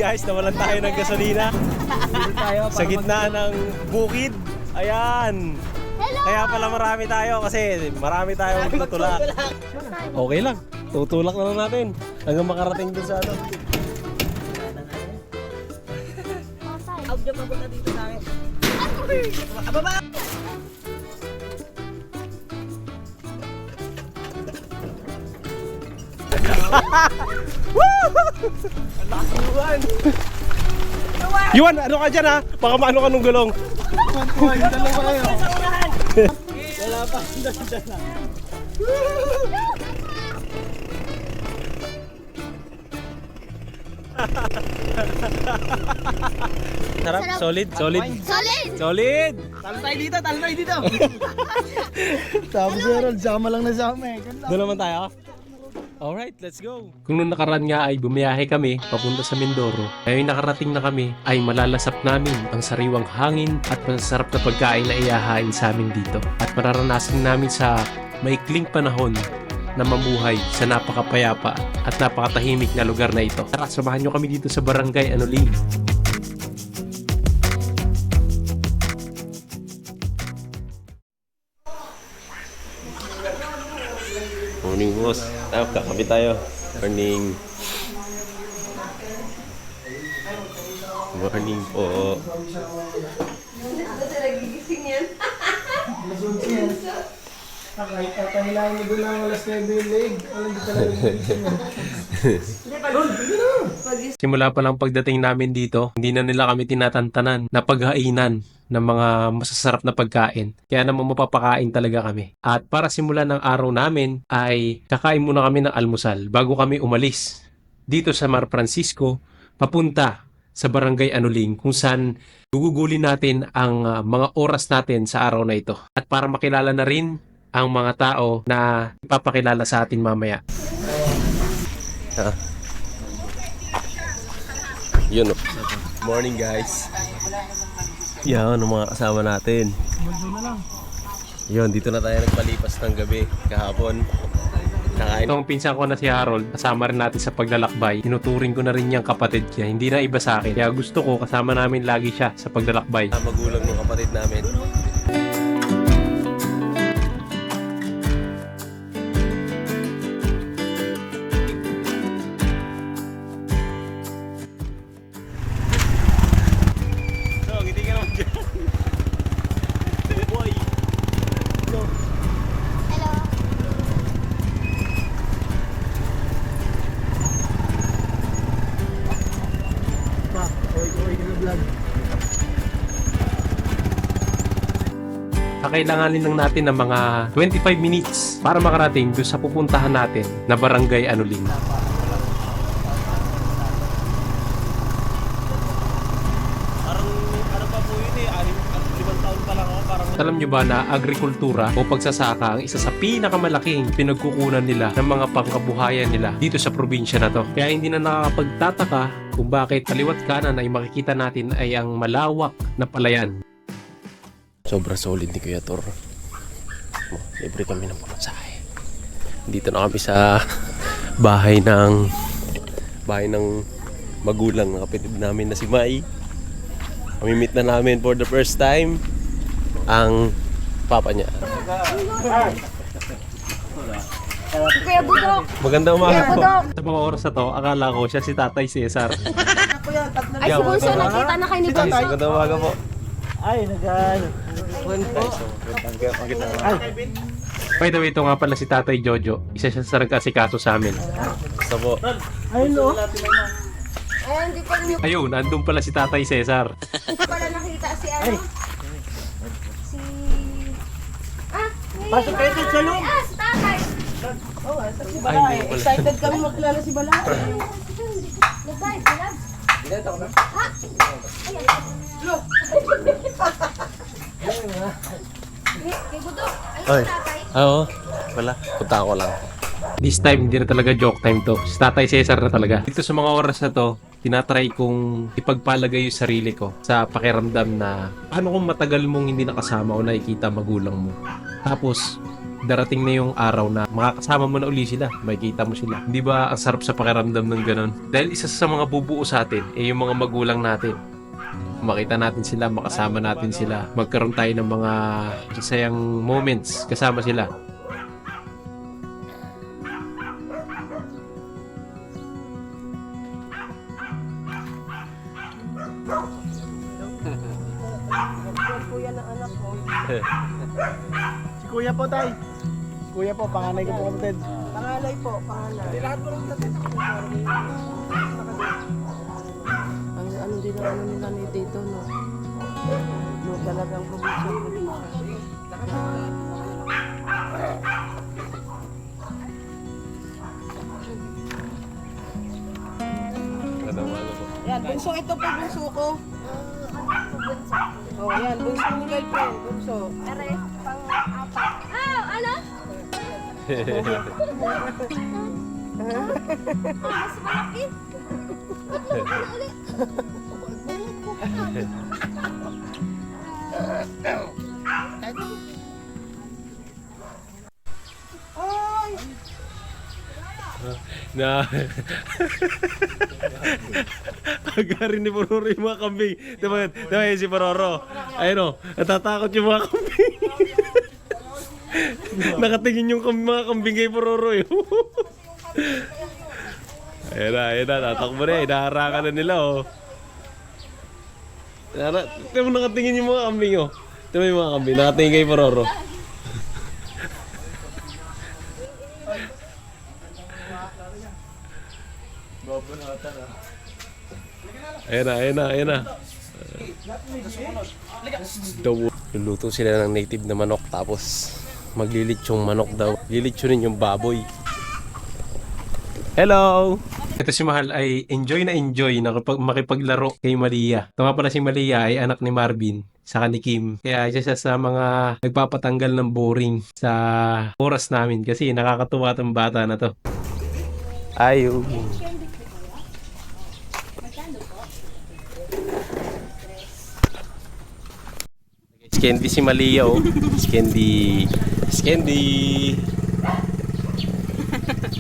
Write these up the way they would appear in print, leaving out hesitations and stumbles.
guys, nawalan tayo ng gasolina. Sa gitna ng bukid. Ayan. Kaya pala marami tayo kasi marami tayong tutulak. Okay lang. Tutulak na lang natin hanggang makarating dun sa ano. Out dyan mapunta dito sa akin. Ababa! Yuan, ano ka dyan ha? Baka maano ka nung gulong. Wala pa. Dala. Sarap, solid. Solid! Solid! Talo tayo dito, talo tayo dito. Sabi si Harold, sama lang na sama eh. Doon naman tayo. Alright, let's go. Kung nung nakaraan nga ay bumiyahe kami papunta sa Mindoro, ngayon nakarating na kami ay malalasap namin ang sariwang hangin at masasarap na pagkain na iyahain sa amin dito. At mararanasan namin sa maikling panahon na mamuhay sa napakapayapa at napakatahimik na lugar na ito. Tara, samahan nyo kami dito sa Barangay Anuling. Morning boss. Kakabit tayo. Morning. Morning po. Kahit katahilahin mo doon lang alas 9 yung leg. Alam di talaga Simula pa lang pagdating namin dito, hindi na nila kami tinatantanan na paghainan ng mga masasarap na pagkain. Kaya naman mapapakain talaga kami. At para simulan ng araw namin ay kakain muna kami ng almusal bago kami umalis dito sa Mar Francisco papunta sa Barangay Anuling kung saan gugugulin natin ang mga oras natin sa araw na ito. At para makilala na rin ang mga tao na ipapakilala sa atin mamaya. Yun o. Morning guys. Yan ang mga kasama natin. Yun, dito na tayo nagpalipas ng gabi kahapon. Kakain. Itong pinsan ko na si Harold, kasama rin natin sa paglalakbay. Tinuturing ko na rin niyang kapatid niya. Hindi na iba sa akin. Kaya gusto ko kasama namin lagi siya sa paglalakbay. Magulang ng kapatid namin. Kakailanganin lang natin ng mga 25 minutes para makarating doon sa pupuntahan natin na Barangay Anuling. Alam nyo ba na agrikultura o pagsasaka ang isa sa pinakamalaking pinagkukunan nila ng mga pangkabuhayan nila dito sa probinsya na to. Kaya hindi na nakakapagtataka kung bakit kaliwat kanan ay makikita natin ay ang malawak na palayan. Sobrang solid ni Kuya Tor. Libre kami ng pamasahe. Dito na kami sa bahay ng magulang ng kapatid namin na si Mai. Kami-meet na namin for the first time ang papa niya. Kuya Budok! Magandang umaga Kuya po. Budok! Sa mga oras na to, akala ko siya si Tatay Cesar. Ay, si Bunso, nakita na kayo ni Bunso. Magandang umaga po. Ay, nag-ano. By the way, ito nga pala si Tatay Jojo. Isa siya sa nag-asikaso sa amin. Basta po. Ayun no. Ay, hindi pa rin Ayun, nandun pala si Tatay Cesar. pala nakita si ano. Si... Pasok kayo dito sa loob. Si Tatay! Oh, si Ay, Balay. hindi pala. Excited kami magkilala si Balay. Nagay, bilab. Ha? Kay Budok, Ay. ayun si Tatay. Oo. Wala. Punta ako lang. This time, hindi na talaga joke time to. Si Tatay Cesar na talaga. Dito sa mga oras na to, tinatry kong ipagpalagay yung sarili ko sa pakiramdam na paano kung matagal mong hindi nakasama o nakikita magulang mo. Tapos, darating na yung araw na makakasama mo na uli sila, makikita mo sila. Hindi ba ang sarap sa pakiramdam ng ganun? Dahil isa sa mga bubuo sa atin ay yung mga magulang natin. Makita natin sila, makasama natin sila, magkaroon tayo ng mga masayang moments kasama sila. Kuya ng anak ko. Si Kuya po, tay. Si Kuya po, panganay ko po kapatid. Pangalay po, pangalay. Lahat po lang natin. Ang ano din ang ano nila ni Tito, no? No, talagang probinsya. Yan, bunso ito po, bunso ko. Oh, yan, bunso ni girlfriend, bunso. Are, pang-apat. Ano? Mas malaki. Na pagkarin ni Pororo yung mga kambing. Diba yun si Pororo? Ayun o, natatakot yung mga kambing. Nakatingin yung mga kambing kay Pororo yun. Ayun na, tatakbo na, inaharangan na nila oh. Diba nakatingin yung mga kambing oh. Diba yung mga kambing, nakatingin kay Pororo. Ayan na. Luluto sila ng native na manok tapos maglilitsong manok daw. Lilitsunin yung baboy. Hello! Ito si Mahal ay enjoy na makipaglaro kay Malia. Ito nga pala si Malia ay anak ni Marvin saka ni Kim. Kaya siya sa mga nagpapatanggal ng boring sa oras namin kasi nakakatuwa tong bata na to. Ayaw. Candy si Malia oh. Candy.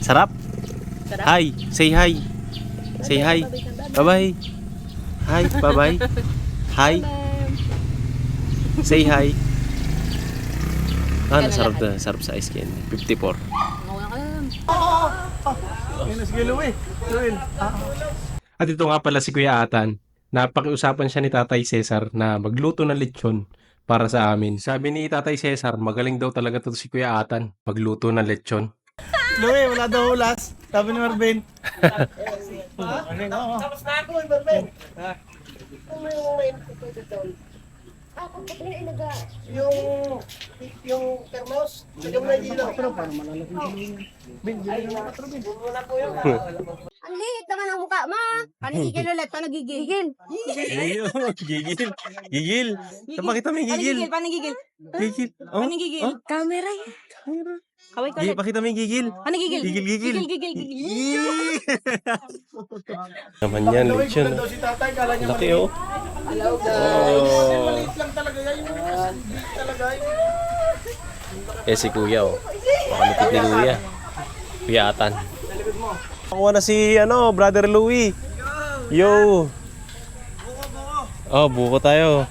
Sarap? Hi, say hi. Say hi. Bye-bye. Hi, bye-bye. Hi. Say hi. Sarap na. Sarap sa ice candy. 54. Sige, Louie. At ito nga pala si Kuya Atan. Napakiusapan siya ni Tatay Cesar na magluto ng lechon para sa amin. Sabi ni Tatay Cesar, magaling daw talaga to si Kuya Atan magluto ng lechon. Louie, wala daw hulas. Sabi ni Marvin. Tapos na ako, Marvin. Yung thermos, yung may ilaw. Ang liit naman ang mukha mo. Panigigil ulit, panagigigil. Gigil. Napakita mo yung gigil. Panigigil. Gigil. Oh. Panigigil. Camera yan. Kaway ka ulit. Pakita mo yung gigil. Panigigil. Gigil. Gigil. Naman yan, lechon. Daw si tatay, kala niya Laki oh. Hello, Oh. maliit lang talaga yan. Yung talaga yun. Si Kuya oh. Pakalipit ni Kuya. Kuya Atan. Nakuha na si Brother Louie. Yo. Oh, buko tayo.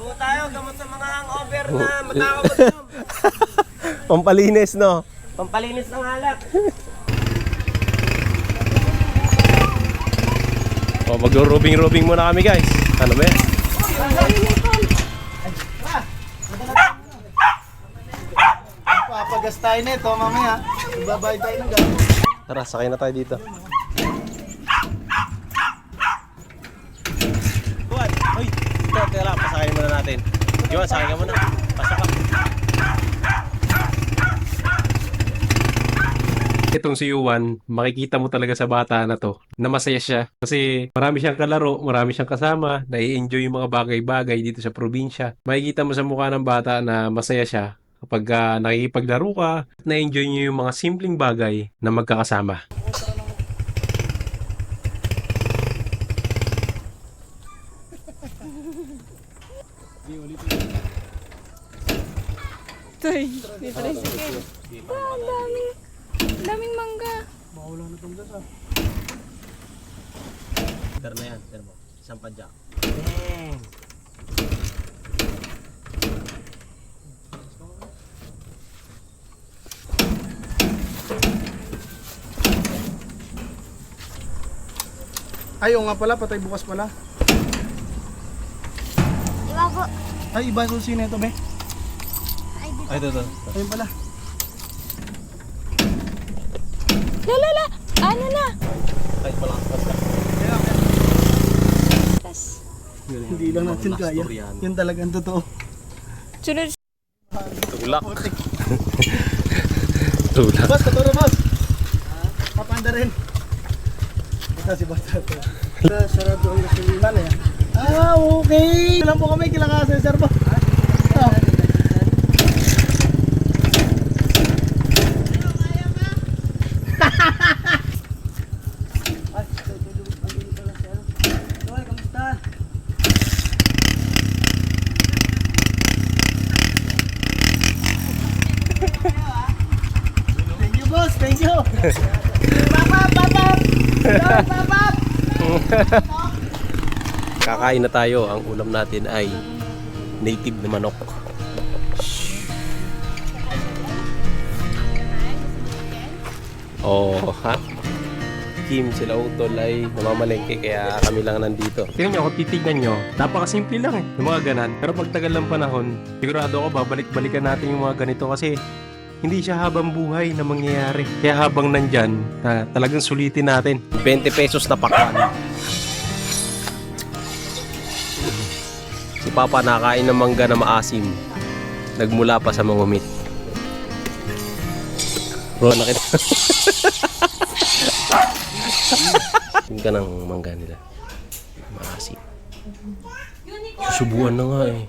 buo tayo, gamot sa mga hangover na matakaw mag-inom. Pampalinis, no? Pampalinis ng alak. Oh, mag-robing muna kami, guys. Ano ba yan? Papagas tayo nito mamaya. Ibabay tayo ng gamot. Tara, sakay na tayo dito. Juan, hoy! Ito, tira, pasakay muna natin. Juan, sakay ka muna. Pasok ka. Itong si Juan, makikita mo talaga sa bata na to na masaya siya. Kasi marami siyang kalaro, marami siyang kasama, nai-enjoy yung mga bagay-bagay dito sa probinsya. Makikita mo sa mukha ng bata na masaya siya kapag nakikipaglaro ka, na-enjoy niyo yung mga simpleng bagay na magkakasama. Toy, may tricycle. Ah, ang daming mangga. Mawala na itong gas ah. Ter na yan, ter mo. Isang padyak. Ay, oo nga pala, patay bukas pala. Iba po. Ay, iba yung sino ito, be? Ay, ito. Ayun pala. Lala! Ano na? Kahit malakas ka. Tas. Hindi lang natin kaya. Yun talaga ang totoo. Sunod. Tulak. Tulak. Boss, katuro boss. Papanda rin. Ito si boss. Sarado ang gasolina na yan. Ah, okay. Ilan po kami kilakasan, sir po? Ah. Thank you, boss. Thank you. Kakain na tayo. Ang ulam natin ay native na manok. Oh, ha? Kim, sila Utol ay namamalengke kaya kami lang nandito. Tingnan nyo, kung titignan nyo, napakasimple lang yung mga ganan. Pero pag tagal ng panahon, sigurado ako babalik-balikan natin yung mga ganito kasi hindi siya habang buhay na mangyayari. Kaya habang nandyan, talagang sulitin natin. 20 pesos na pakan. Si Papa nakain ng mangga na maasim. Nagmula pa sa mangumit. Bro, nakita. Yung ka ng mangga nila. Maasim. Susubuan na nga eh.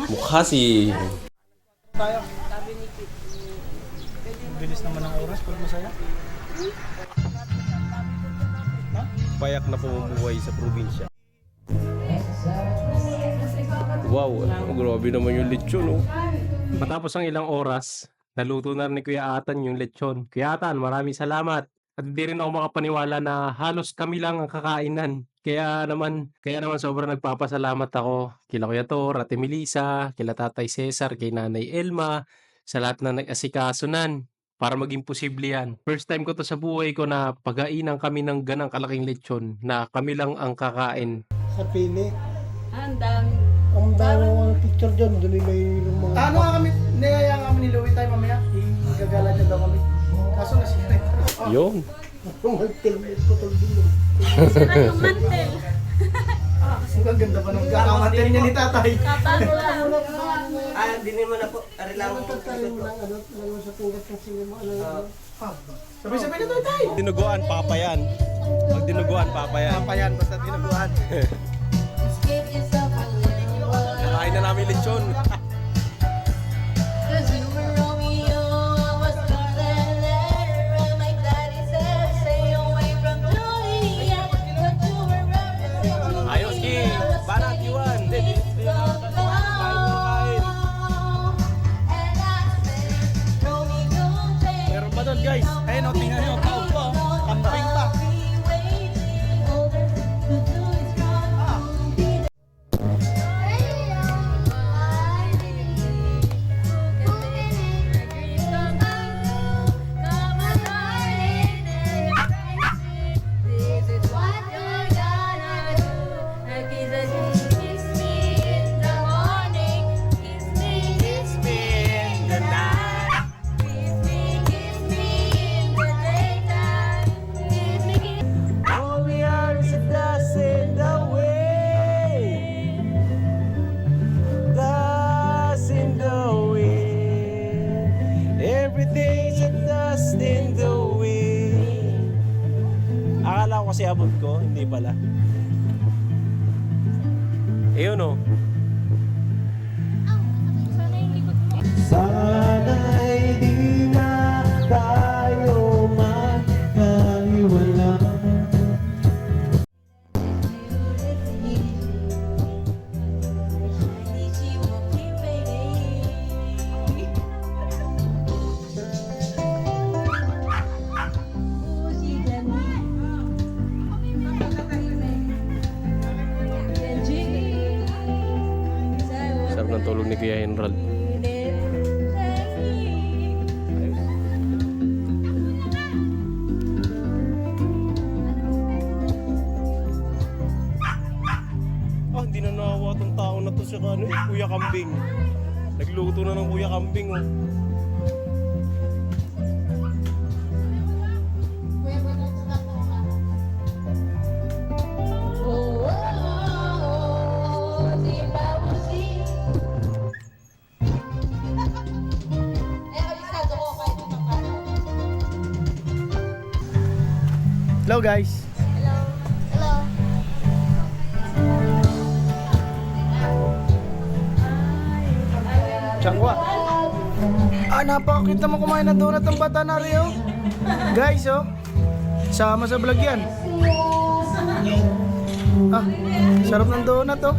Mukha si... Tayo. Bilis naman ang oras pag masaya. Payak na pumumuhay sa probinsya. Wow, grabe naman yung lechon, oh. Matapos ang ilang oras, naluto na ni Kuya Atan yung lechon. Kuya Atan, maraming salamat. At hindi rin ako makapaniwala na halos kami lang ang kakainan. Kaya naman sobrang nagpapasalamat ako kila Kuya Tor, Ate Melissa, kila Tatay Cesar, kay Nanay Elma, sa lahat na nag-asikaso nan para maging posible yan. First time ko to sa buhay ko na pagainan kami ng ganang kalaking lechon na kami lang ang kakain. Sa pili. Ang dami. Ang dami ng picture dyan. Doon nila yung mga... Ano nga kami? Niyaya nga kami ni Louie tayo mamaya. Igagala niya daw kami. Kaso nasira ito. Yun. Mag-tilmit ko tol din. Sira yung mantel. Ang ganda pa ng kakamantin niya ni tatay. Kapalo lang. Hindi naman na po. Ari lang po. Sa tugat ng sinima. Sabi-sabi na tayo tayo. Dinuguan, papa yan. Pag dinuguan, papa yan. Papayan, basta tinabuhan. Nakain na namin lechon. Ayos, Ki. Banat Yuan. Meron pa doon guys. Ayun o, tingnan nyo. Taon pa. Camping pa. All we are is a dust in the wind. Dust in the wind. Everything's a dust in the wind. Akala ko kasi abot ko, hindi pala. Ayun, oh. Sana'y di na tayo magkaiwala. ng tulog ni Kuya Enrold. Ah, hindi na nawawa tong tao na to siya ano, Kuya Kambing. Nagluto na ng Kuya Kambing, oh. Hello guys. Changwa. Napakakita mo kumain ng donut ng bata na Rio. Guys, oh. Sama sa vlog yan. Sarap ng donut, oh.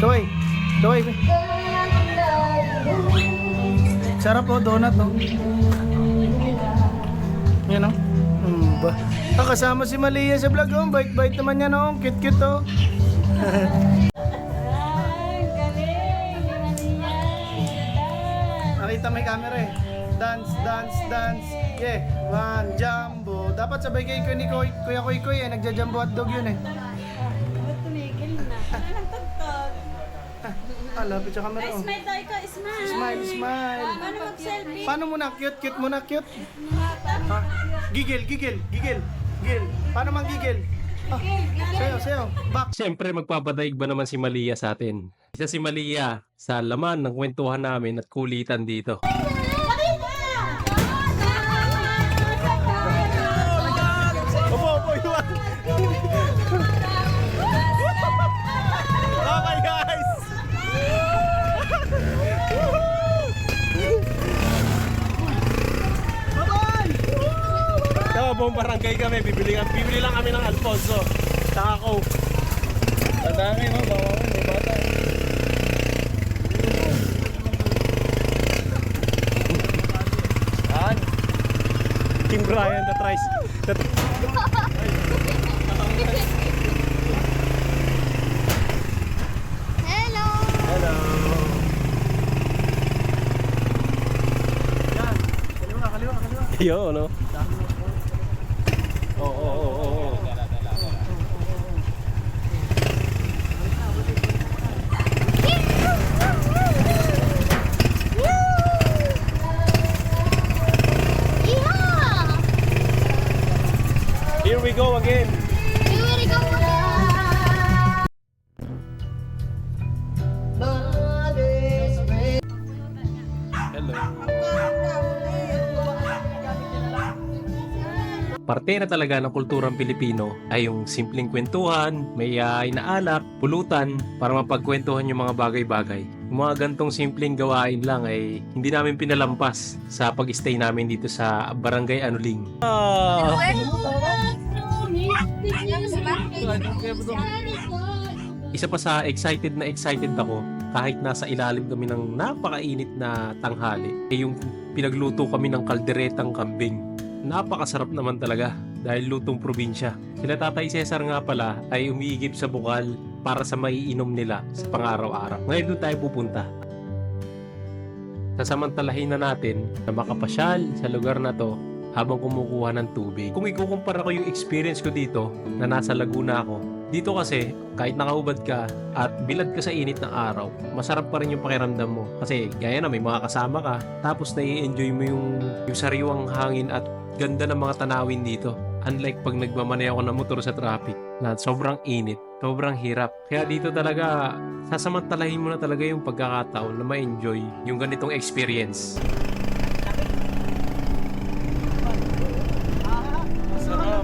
Kaway. Kaway. Sarap, oh, donut, oh. Yan, oh. Ba? Kasama si Malia sa vlog, oh. Bait-bait naman yan, oh. Cute-cute, oh. Nakita may camera eh. Dance, dance, dance. Yeah. One, jumbo. Dapat sabay kay Kuya Koy Koy eh. Nagja-jumbo hotdog yun eh. Tumigil na. Nagtagtog. Lapit sa camera. Oh. Smile tayo ka, smile. Smile, smile. Paano mag-selfie? Paano muna? Cute, cute muna, cute. Gigil, gigil, gigil. Gigil. Paano mang gigil? Sayo, sayo. Back. Siyempre, magpapadaig ba naman si Malia sa atin? Isa si Malia sa laman ng kwentuhan namin at kulitan dito. Opo, iwan. Okay, guys. Tama, buong barangay kami. Bibili lang kami ng Alfonso. Saka Coke. Tandaan kayo, no? Bawa ko, may bata. Yan. King Brian, the tries. Hello! Hello. Yan. Kaliwa, kaliwa, kaliwa. Yo, no? Oo. Here we go again. Hello. Parte na talaga ng kulturang Pilipino ay yung simpleng kwentuhan, may inaalak, pulutan para mapagkwentuhan yung mga bagay-bagay. Yung mga gantong simpleng gawain lang ay hindi namin pinalampas sa pag-stay namin dito sa Barangay Anuling. Isa pa sa excited ako kahit nasa ilalim kami ng napakainit na tanghali ay yung pinagluto kami ng kalderetang kambing. Napakasarap naman talaga dahil lutong probinsya. Sila Tatay Cesar nga pala ay umiigib sa bukal para sa maiinom nila sa pang-araw-araw. Ngayon doon tayo pupunta. Sasamantalahin na natin na makapasyal sa lugar na to habang kumukuha ng tubig. Kung ikukumpara ko yung experience ko dito na nasa Laguna ako, dito kasi kahit nakahubad ka at bilad ka sa init ng araw, masarap pa rin yung pakiramdam mo. Kasi gaya na may mga kasama ka, tapos nai-enjoy mo yung sariwang hangin at ganda ng mga tanawin dito. Unlike pag nagmamanay ako ng motor sa traffic na sobrang init, sobrang hirap. Kaya dito talaga, sasamantalahin mo na talaga yung pagkakataon na ma-enjoy yung ganitong experience. Sarap.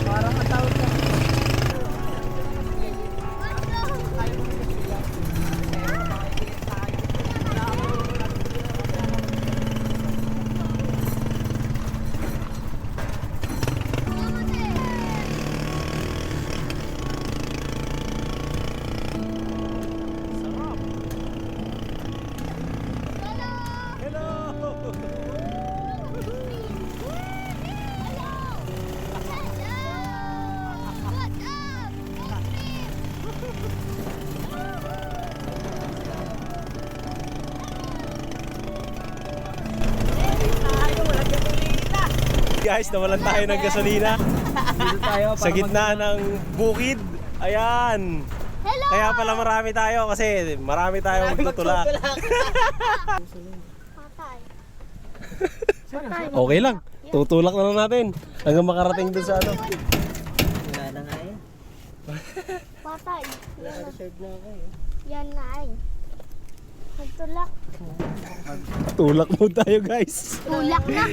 Parang matawag ka. guys, nawalan tayo ng gasolina. Sa gitna ng bukid. Ayan. Hello! Kaya pala marami tayo kasi marami tayong magtutulak. Patay. Okay lang. Tutulak na lang natin hanggang makarating dun sa ano. Wala na nga eh. Patay. Naka-reserve na ako eh. Yan na ay. Magtulak. Tulak mo tayo guys. Tulak na.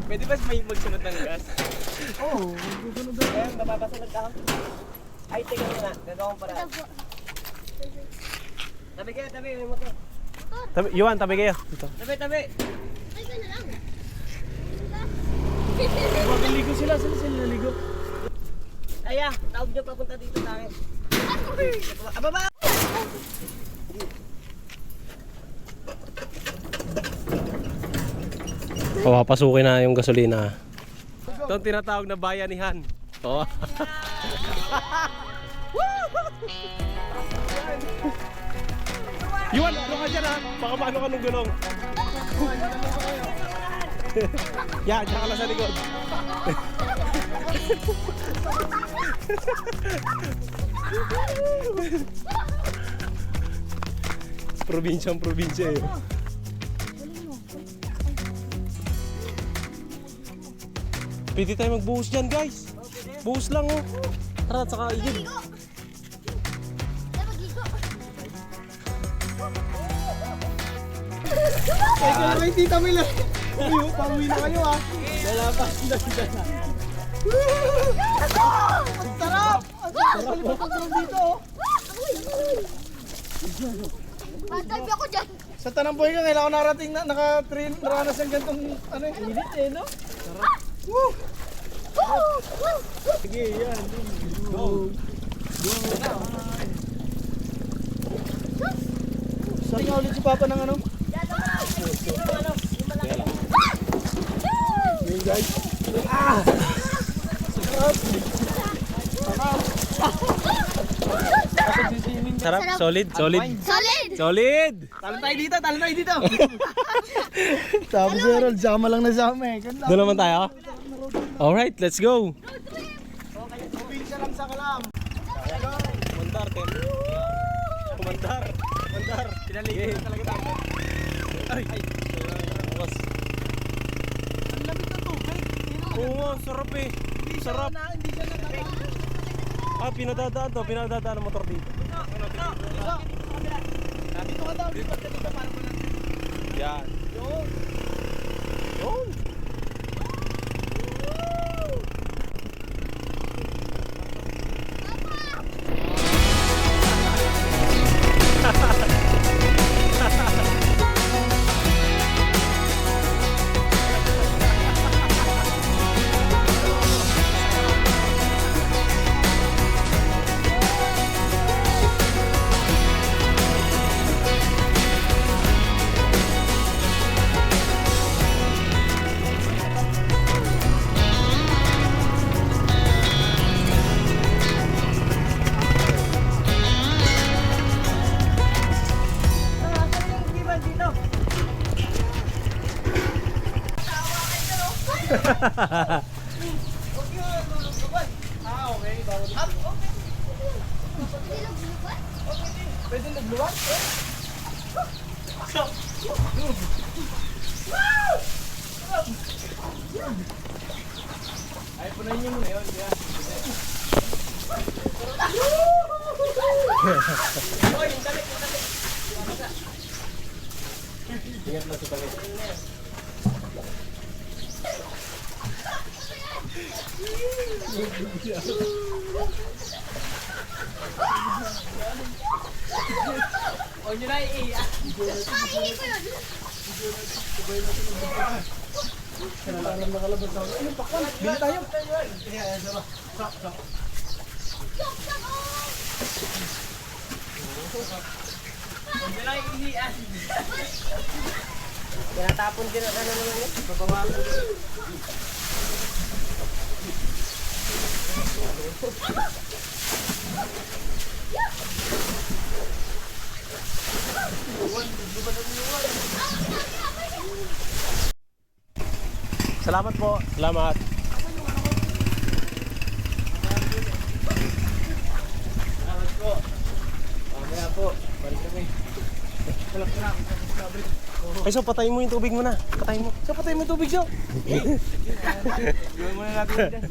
Pwede ba may magsunod ng gas? Oo, susunod na. Ayan, mapapasunod ako. Ay, teka muna. Gagawin para. Tabi kayo, tabi. May motor. Tabi, Yuan, tabi kayo. Tabi, tabi. Ay, ka na lang. Magaligo sila naligo. Aya, tawag nyo papunta dito sa akin. Ababa! Papasukin na yung gasolina. Ito ang tinatawag na bayanihan. Oh. Yuan, ano ka dyan ha? Baka maano ka nung gulong. Yan, tsaka lang sa likod. Probinsya eh. Pwede tayo magbuhos dyan guys. Buhos lang oh. Tara, tsaka igib. Teka lang kay Tita Mila. Uy, pauwi na kayo ah. Lalapas na sila. Ang sarap! Ang sarap! Ang sarap dito oh. Patay ako dyan. Sa Tanamboy ka, kailangan narating na naka-train, naranas ng gantong ano eh. Init eh, no? Sarap. Woo! Sige, yan. Go. Go. Saan nga ulit si Papa ng ano? Yun guys. Ah! Sarap. Sarap, solid. Solid. Solid! Talo tayo dito. Sabi si Errol, sama lang na sama eh. Doon naman tayo. Alright, let's go. Probinsya lang sa Kalam. Kumandar, Tem. Kumandar. Pinaligo na talaga tayo. Ay! Bukas. Ang lamig ng tubig. Oo, sarap eh. Sarap. Hindi siya na Ah, pinadadaan ng motor dito. Dito ka daw, dito para mo lang. Yan. Yun. Pwede nagluwag? Ay, punayin niyo muna yun. Ingat lang sa talit. Huwag nyo na iiyak. Kailangan nakalabas ako. Ano, pakwan? Bili tayo. Huwag nyo na iiyak. Tinatapon din ang ano naman yun. Bababa ko. Salamat po. Salamat. Salamat po. Mamaya po. Balik kami. Ay, so patayin mo yung tubig mo na. Patayin mo. So, patay mo yung tubig, so. Gawin muna natin dyan.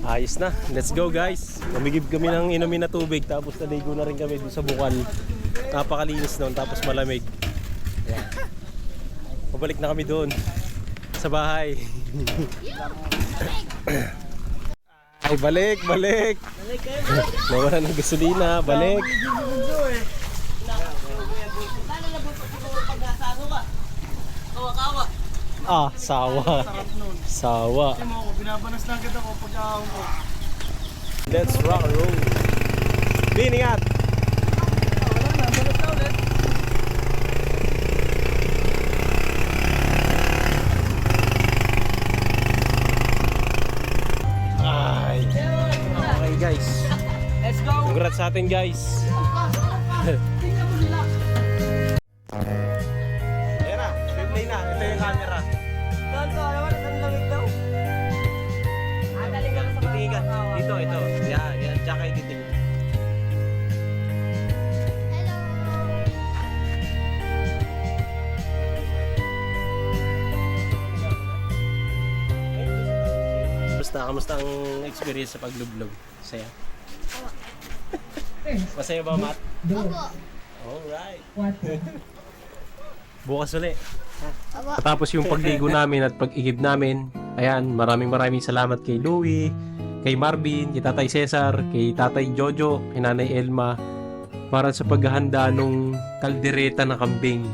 Ayos na. Let's go guys. Namigib kami ng inumin na tubig. Tapos naligo na rin kami doon sa bukal. Napakalinis doon. Tapos malamig. Ayan. Pabalik na kami doon. Sa bahay. Ay, balik. Balik kayo. Nawala ng gasolina. Balik. Lalo na buto ko pag-asano ka. Kawa-kawa. Ah, sawa. Sawa. Kasi mo ako, binabanas lang kita ko pagkahawang ko. Let's rock and roll. Bin, ingat. Wala na, balas na ulit. Ay. Okay guys. Let's go. Congrats sa atin guys. Ayan na, replay na. Ito yung camera. Doon to, alam mo, ang lamig daw. Dali ka sa Titingin ka. Dito, ito. Yan, yan. Diyan kayo titingin. Kamusta ang experience sa paglublog? Masaya? Masaya ba, Matt? Alright. Bukas ulit. Tapos yung pagligo namin at pag-igib namin, ayan, maraming salamat kay Louie, kay Marvin, kay Tatay Cesar, kay Tatay Jojo, kay Nanay Elma para sa paghahanda nung kaldereta na kambing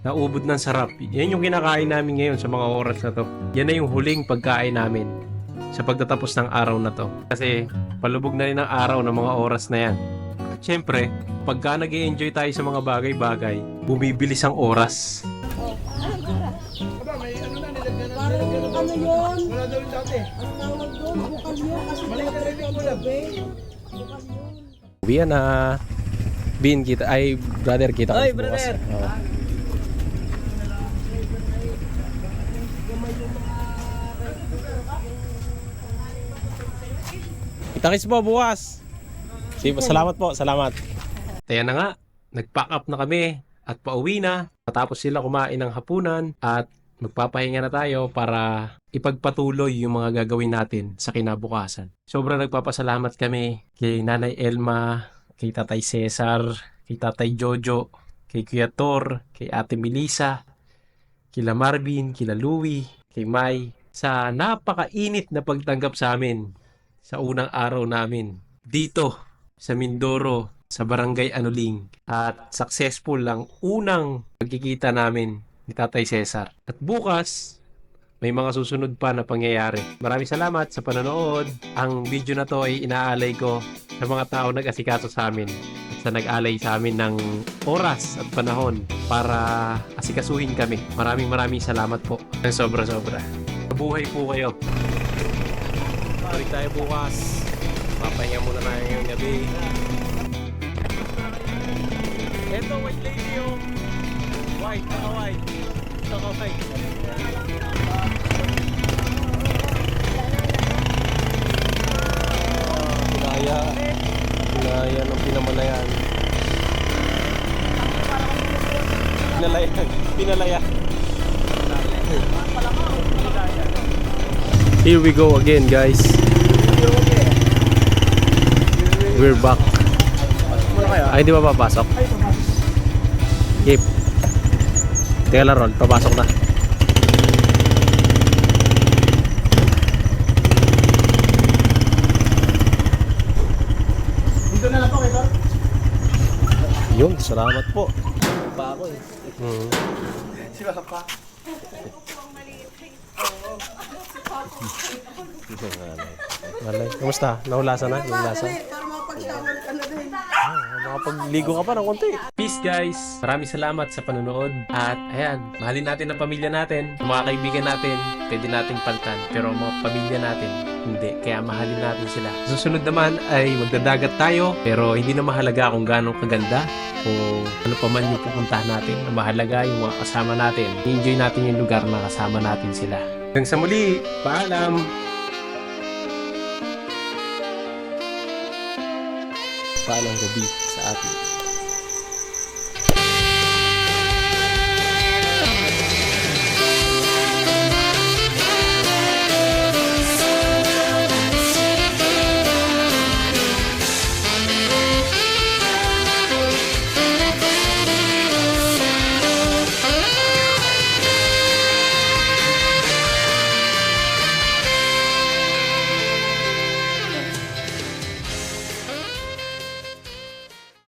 na ubod ng sarap. Yan yung kinakain namin ngayon sa mga oras na to. Yan na yung huling pagkain namin sa pagtatapos ng araw na to. Kasi palubog na rin ang araw ng mga oras na yan. Siyempre, pagka nag-i-enjoy tayo sa mga bagay-bagay, bumibilis ang oras. Aba, may ano na, nilagyan na. Ano yun? Wala daw yung dati. Ang tawag doon, bukal yun. Kasi Mali ka rin yung ulam. Uwi na. Bin, kita, ay brother, kita Oy, ko bukas. brother. Oo. Kita-kits po bukas. Sige, salamat po, salamat. Kaya na nga, nag-pack up na kami at pauwi na. Matapos sila kumain ng hapunan at magpapahinga na tayo para ipagpatuloy yung mga gagawin natin sa kinabukasan. Sobrang nagpapasalamat kami kay Nanay Elma, kay Tatay Cesar, kay Tatay Jojo, kay Kuya Tor, kay Ate Melissa, kila Marvin, kila Louie, kay Mai, sa napakainit na pagtanggap sa amin sa unang araw namin dito sa Mindoro, sa Barangay Anuling. At successful lang unang pagkikita namin ni Tatay Cesar. At bukas, may mga susunod pa na pangyayari. Maraming salamat sa panonood. Ang video na to ay inaalay ko sa mga tao nag-asikaso sa amin at sa nag-alay sa amin ng oras at panahon para asikasuhin kami. Maraming salamat po. Sobra-sobra. Mabuhay po kayo. Balik tayo bukas. Papahinga muna tayo ngayong gabi. Eto, white lady yung white, naka-white. Naka-white. Pinaya ng pinamalayan. Pinalaya. Here we go again, guys. We're back. Ay, di ba papasok? Yep. Teka lang, Ron. Papasok na. Dito na lang po, kayo. Yun, salamat po. Pa ako eh. Si Papa. Malay. Kamusta? Naulasan na? Yung lasa? Para Makapag-shower ka na din. Makapagligo ka pa ng konti. Peace guys! Maraming salamat sa panonood. At ayan, mahalin natin ang pamilya natin, ang mga kaibigan natin, pwede nating paltan. Pero ang mga pamilya natin, hindi. Kaya mahalin natin sila. Susunod naman ay magdadagat tayo, pero hindi na mahalaga kung gaano kaganda o ano pa man yung pupuntahan natin. Ang mahalaga yung mga kasama natin. I-enjoy natin yung lugar na kasama natin sila. Hanggang sa muli, paalam! Paalam gabi sa atin.